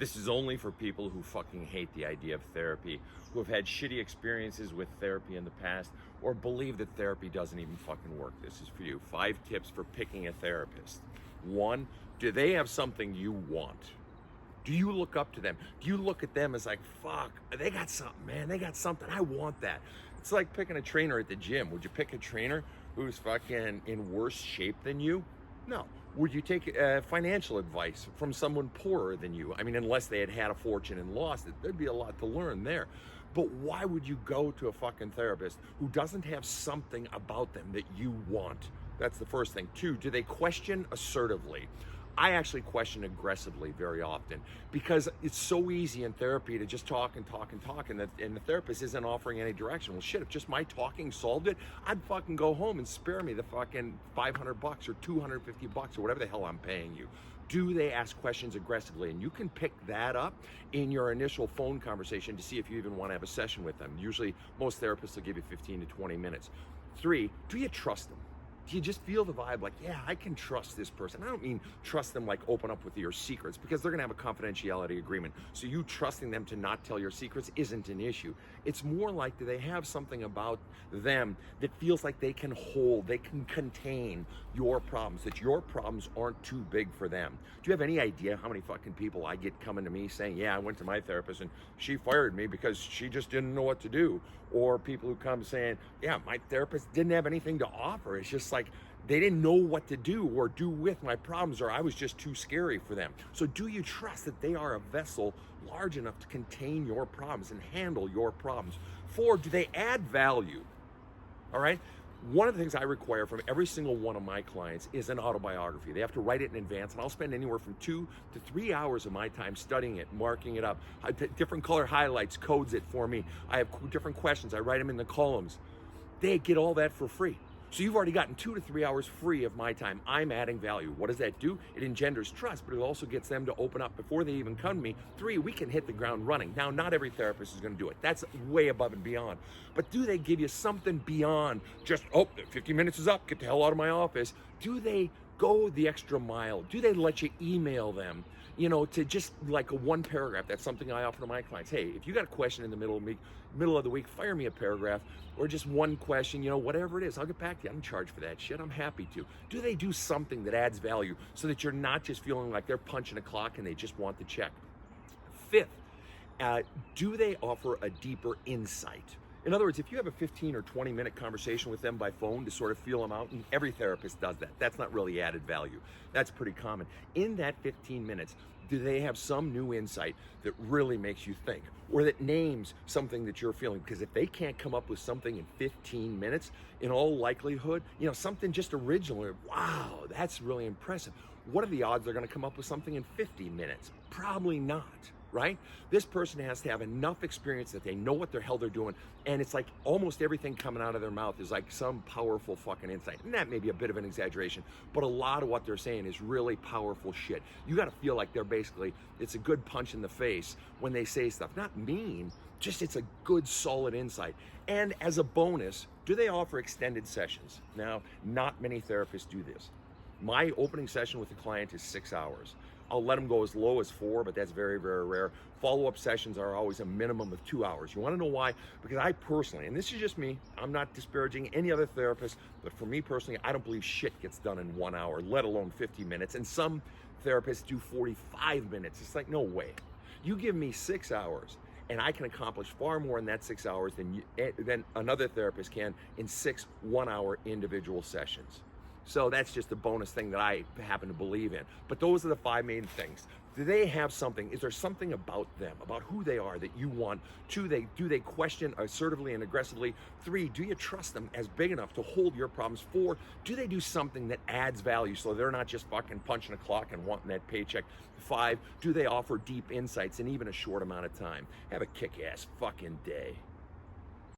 This is only for people who fucking hate the idea of therapy, who have had shitty experiences with therapy in the past, or believe that therapy doesn't even fucking work. This is for you. 5 tips for picking a therapist. 1, do they have something you want? Do you look up to them? Do you look at them as like, fuck, they got something, man. They got something. I want that. It's like picking a trainer at the gym. Would you pick a trainer who's fucking in worse shape than you? No. Would you take financial advice from someone poorer than you? I mean, unless they had a fortune and lost it, there'd be a lot to learn there. But why would you go to a fucking therapist who doesn't have something about them that you want? That's the first thing. 2, do they question assertively? I actually question aggressively very often because it's so easy in therapy to just talk and talk and talk, and the therapist isn't offering any direction. Well, shit, if just my talking solved it, I'd fucking go home and spare me the fucking $500 or $250 or whatever the hell I'm paying you. Do they ask questions aggressively? And you can pick that up in your initial phone conversation to see if you even want to have a session with them. Usually, most therapists will give you 15 to 20 minutes. 3, do you trust them? Do you just feel the vibe like, yeah, I can trust this person? I don't mean trust them like open up with your secrets, because they're gonna have a confidentiality agreement. So you trusting them to not tell your secrets isn't an issue. It's more like, do they have something about them that feels like they can hold, they can contain your problems, that your problems aren't too big for them? Do you have any idea how many fucking people I get coming to me saying, yeah, I went to my therapist and she fired me because she just didn't know what to do? Or people who come saying, yeah, my therapist didn't have anything to offer. It's just like they didn't know what to do or do with my problems, or I was just too scary for them. So do you trust that they are a vessel large enough to contain your problems and handle your problems? 4, do they add value? All right. One of the things I require from every single one of my clients is an autobiography. They have to write it in advance, and I'll spend anywhere from 2 to 3 hours of my time studying it, marking it up. Different color highlights, codes it for me. I have different questions. I write them in the columns. They get all that for free. So you've already gotten 2 to 3 hours free of my time. I'm adding value. What does that do? It engenders trust, but it also gets them to open up before they even come to me. 3, we can hit the ground running. Now, not every therapist is going to do it. That's way above and beyond. But do they give you something beyond just, oh, 15 minutes is up, get the hell out of my office? Do they go the extra mile? Do they let you email them, to just like a 1 paragraph? That's something I offer to my clients. Hey, if you got a question in the middle of the week, fire me a paragraph or just 1 question, whatever it is. I'll get back to you. I don't charge for that shit. I'm happy to. Do they do something that adds value so that you're not just feeling like they're punching a clock and they just want the check? 5th, do they offer a deeper insight? In other words, if you have a 15 or 20 minute conversation with them by phone to sort of feel them out, and every therapist does that, that's not really added value. That's pretty common. In that 15 minutes, do they have some new insight that really makes you think, or that names something that you're feeling? Because if they can't come up with something in 15 minutes, in all likelihood, something just original, wow, that's really impressive. What are the odds they're going to come up with something in 50 minutes? Probably not. Right? This person has to have enough experience that they know what the hell they're doing, and it's like almost everything coming out of their mouth is like some powerful fucking insight. And that may be a bit of an exaggeration, but a lot of what they're saying is really powerful shit. You got to feel like they're basically, it's a good punch in the face when they say stuff. Not mean, just it's a good solid insight. And as a bonus, do they offer extended sessions? Now, not many therapists do this. My opening session with a client is 6 hours. I'll let them go as low as 4, but that's very, very rare. Follow-up sessions are always a minimum of 2 hours. You want to know why? Because I personally, and this is just me, I'm not disparaging any other therapist, but for me personally, I don't believe shit gets done in 1 hour, let alone 50 minutes. And some therapists do 45 minutes. It's like, no way. You give me 6 hours, and I can accomplish far more in that 6 hours than another therapist can in 6 1-hour individual sessions. So that's just a bonus thing that I happen to believe in. But those are the 5 main things. Do they have something? Is there something about them, about who they are that you want? 2, do they question assertively and aggressively? 3, do you trust them as big enough to hold your problems? 4, do they do something that adds value so they're not just fucking punching a clock and wanting that paycheck? 5, do they offer deep insights in even a short amount of time? Have a kick-ass fucking day.